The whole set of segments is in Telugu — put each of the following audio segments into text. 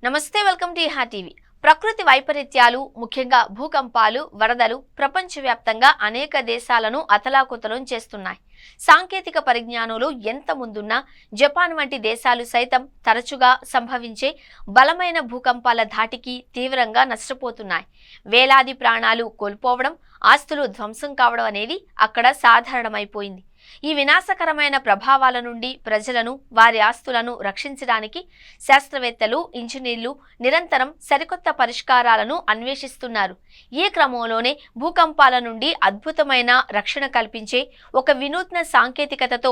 నమస్తే, వెల్కమ్ టు ఇహా టీవీ. ప్రకృతి వైపరీత్యాలు, ముఖ్యంగా భూకంపాలు, వరదలు ప్రపంచవ్యాప్తంగా అనేక దేశాలను అతలాకుతలం చేస్తున్నాయి. సాంకేతిక పరిజ్ఞానంలో ఎంత ముందున్నా జపాన్ వంటి దేశాలు సైతం తరచుగా సంభవించే బలమైన భూకంపాల ధాటికి తీవ్రంగా నష్టపోతున్నాయి. వేలాది ప్రాణాలు కోల్పోవడం, ఆస్తులు ధ్వంసం కావడం అనేది అక్కడ సాధారణమైపోయింది. ఈ వినాశకరమైన ప్రభావాల నుండి ప్రజలను, వారి ఆస్తులను రక్షించడానికి శాస్త్రవేత్తలు, ఇంజనీర్లు నిరంతరం సరికొత్త పరిష్కారాలను అన్వేషిస్తున్నారు. ఈ క్రమంలోనే భూకంపాల నుండి అద్భుతమైన రక్షణ కల్పించే ఒక వినూత్న సాంకేతికతతో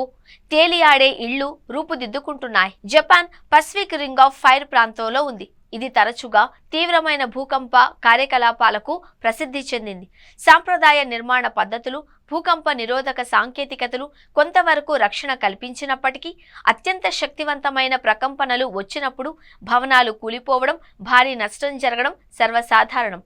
తేలియాడే ఇళ్లు రూపుదిద్దుకుంటున్నాయి. Japan Pacific ring of fire ప్రాంతంలో ఉంది. ఇది తరచుగా తీవ్రమైన భూకంప కార్యకలాపాలకు ప్రసిద్ధి చెందింది. సాంప్రదాయ నిర్మాణ పద్ధతులు, భూకంప నిరోధక సాంకేతికతలు కొంతవరకు రక్షణ కల్పించినప్పటికీ అత్యంత శక్తివంతమైన ప్రకంపనలు వచ్చినప్పుడు భవనాలు కూలిపోవడం, భారీ నష్టం జరగడం సర్వసాధారణం.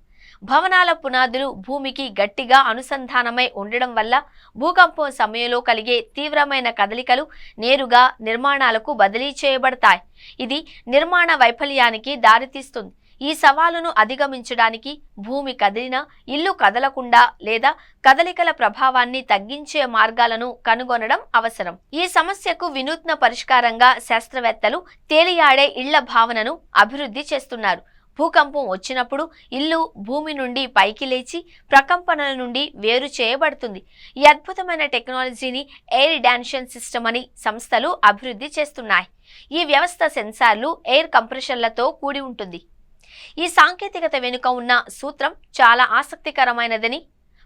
భవనాల పునాదులు భూమికి గట్టిగా అనుసంధానమై ఉండడం వల్ల భూకంపం సమయంలో కలిగే తీవ్రమైన కదలికలు నేరుగా నిర్మాణాలకు బదిలీ చేయబడతాయి. ఇది నిర్మాణ వైఫల్యానికి దారితీస్తుంది. ఈ సవాలును అధిగమించడానికి భూమి కదిలినా ఇల్లు కదలకుండా లేదా కదలికల ప్రభావాన్ని తగ్గించే మార్గాలను కనుగొనడం అవసరం. ఈ సమస్యకు వినూత్న పరిష్కారంగా శాస్త్రవేత్తలు తేలియాడే ఇళ్ల భావనను అభివృద్ధి చేస్తున్నారు. భూకంపం వచ్చినప్పుడు ఇల్లు భూమి నుండి పైకి లేచి ప్రకంపనల నుండి వేరు చేయబడుతుంది. ఈ అద్భుతమైన టెక్నాలజీని ఎయిర్ డాన్షన్ సిస్టమ్ అని సంస్థలు అభివృద్ధి చేస్తున్నాయి. ఈ వ్యవస్థ సెన్సార్లు, ఎయిర్ కంప్రెషర్లతో కూడి ఉంటుంది. ఈ సాంకేతికత వెనుక ఉన్న సూత్రం చాలా ఆసక్తికరమైనదని,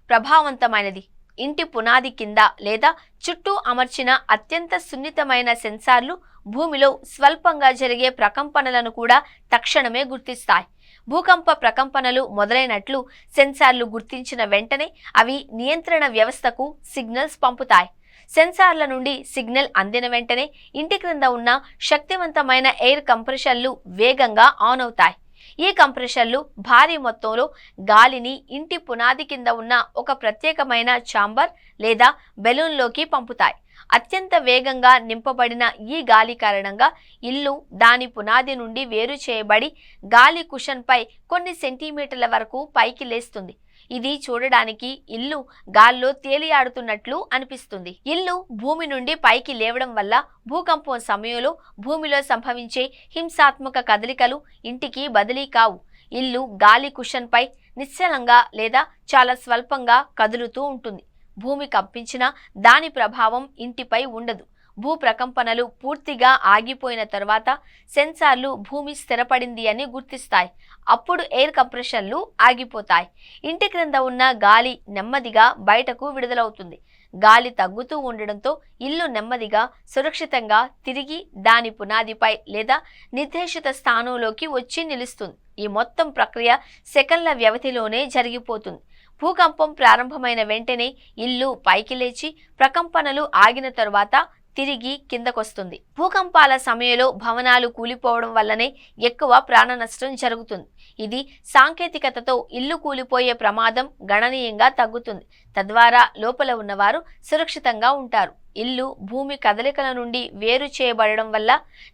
ప్రభావవంతమైనది. ఇంటి పునాది కింద లేదా చుట్టూ అమర్చిన అత్యంత సున్నితమైన సెన్సార్లు భూమిలో స్వల్పంగా జరిగే ప్రకంపనలను కూడా తక్షణమే గుర్తిస్తాయి. భూకంప ప్రకంపనలు మొదలైనట్లు సెన్సార్లు గుర్తించిన వెంటనే అవి నియంత్రణ వ్యవస్థకు సిగ్నల్స్ పంపుతాయి. సెన్సార్ల నుండి సిగ్నల్ అందిన వెంటనే ఇంటి క్రింద ఉన్న శక్తివంతమైన ఎయిర్ కంప్రెషర్లు వేగంగా ఆన్ అవుతాయి. ఈ కంప్రెషర్లు భారీ మొత్తంలో గాలిని ఇంటి పునాది కింద ఉన్న ఒక ప్రత్యేకమైన ఛాంబర్ లేదా బెలూన్లోకి పంపుతాయి. అత్యంత వేగంగా నింపబడిన ఈ గాలి కారణంగా ఇల్లు దాని పునాది నుండి వేరు చేయబడి గాలి కుషన్పై కొన్ని సెంటీమీటర్ల వరకు పైకి లేస్తుంది. ఇది చూడడానికి ఇల్లు గాల్లో తేలియాడుతున్నట్లు అనిపిస్తుంది. ఇల్లు భూమి నుండి పైకి లేవడం వల్ల భూకంపం సమయంలో భూమిలో సంభవించే హింసాత్మక కదలికలు ఇంటికి బదిలీ కావు. ఇల్లు గాలి కుషన్పై నిశ్చలంగా లేదా చాలా స్వల్పంగా కదులుతూ ఉంటుంది. భూమి కంపించినా దాని ప్రభావం ఇంటిపై ఉండదు. భూ ప్రకంపనలు పూర్తిగా ఆగిపోయిన తర్వాత సెన్సార్లు భూమి స్థిరపడింది అని గుర్తిస్తాయి. అప్పుడు ఎయిర్ కంప్రెషర్లు ఆగిపోతాయి. ఇంటి క్రింద ఉన్న గాలి నెమ్మదిగా బయటకు విడుదలవుతుంది. గాలి తగ్గుతూ ఉండడంతో ఇల్లు నెమ్మదిగా సురక్షితంగా తిరిగి దాని పునాదిపై లేదా నిర్దేశిత స్థానంలోకి వచ్చి నిలుస్తుంది. ఈ మొత్తం ప్రక్రియ సెకన్ల వ్యవధిలోనే జరిగిపోతుంది. భూకంపం ప్రారంభమైన వెంటనే ఇల్లు పైకి లేచి ప్రకంపనలు ఆగిన తరువాత తిరిగి కిందకొస్తుంది. భూకంపాల సమయంలో భవనాలు కూలిపోవడం వల్లనే ఎక్కువ ప్రాణ నష్టం జరుగుతుంది. ఇది సాంకేతికతతో ఇల్లు కూలిపోయే ప్రమాదం గణనీయంగా తగ్గుతుంది. తద్వారా లోపల ఉన్నవారు సురక్షితంగా ఉంటారు. ఇల్లు భూమి కదలికల నుండి వేరు చేయబడడం వల్ల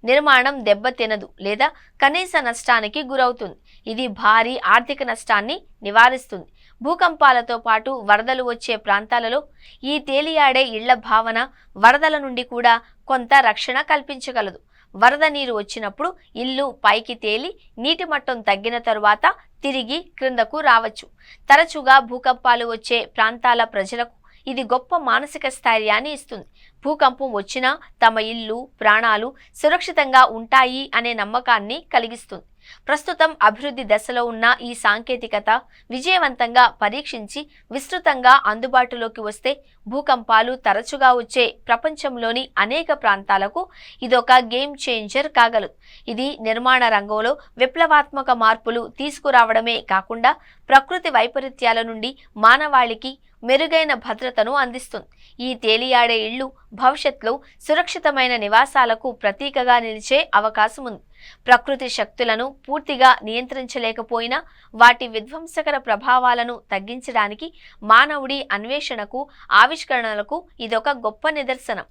నిర్మాణం దెబ్బతినదు లేదా కనీస నష్టానికి గురవుతుంది. ఇది భారీ ఆర్థిక నష్టాన్ని నివారిస్తుంది. భూకంపాలతో పాటు వరదలు వచ్చే ప్రాంతాలలో ఈ తేలియాడే ఇళ్ల భావన వరదల నుండి కూడా కొంత రక్షణ కల్పించగలదు. వరద నీరు వచ్చినప్పుడు ఇల్లు పైకి తేలి నీటి మట్టం తగ్గిన తరువాత తిరిగి క్రిందకు రావచ్చు. తరచుగా భూకంపాలు వచ్చే ప్రాంతాల ప్రజలకు ఇది గొప్ప మానసిక స్థైర్యాన్ని ఇస్తుంది. భూకంపం వచ్చినా తమ ఇల్లు, ప్రాణాలు సురక్షితంగా ఉంటాయి అనే నమ్మకాన్ని కలిగిస్తుంది. ప్రస్తుతం అభివృద్ధి దశలో ఉన్న ఈ సాంకేతికత విజయవంతంగా పరీక్షించి విస్తృతంగా అందుబాటులోకి వస్తే భూకంపాలు తరచుగా వచ్చే ప్రపంచంలోని అనేక ప్రాంతాలకు ఇదొక గేమ్ చేంజర్ కాగలదు. ఇది నిర్మాణ రంగంలో విప్లవాత్మక మార్పులు తీసుకురావడమే కాకుండా ప్రకృతి వైపరీత్యాల నుండి మానవాళికి మెరుగైన భద్రతను అందిస్తుంది. ఈ తేలియాడే ఇళ్లు భవిష్యత్తులో సురక్షితమైన నివాసాలకు ప్రతీకగా నిలిచే అవకాశం ఉంది. ప్రకృతి శక్తులను పూర్తిగా నియంత్రించలేకపోయినా వాటి విధ్వంసకర ప్రభావాలను తగ్గించడానికి మానవుడి అన్వేషణకు, ఆవిష్కరణలకు ఇదొక గొప్ప నిదర్శనం.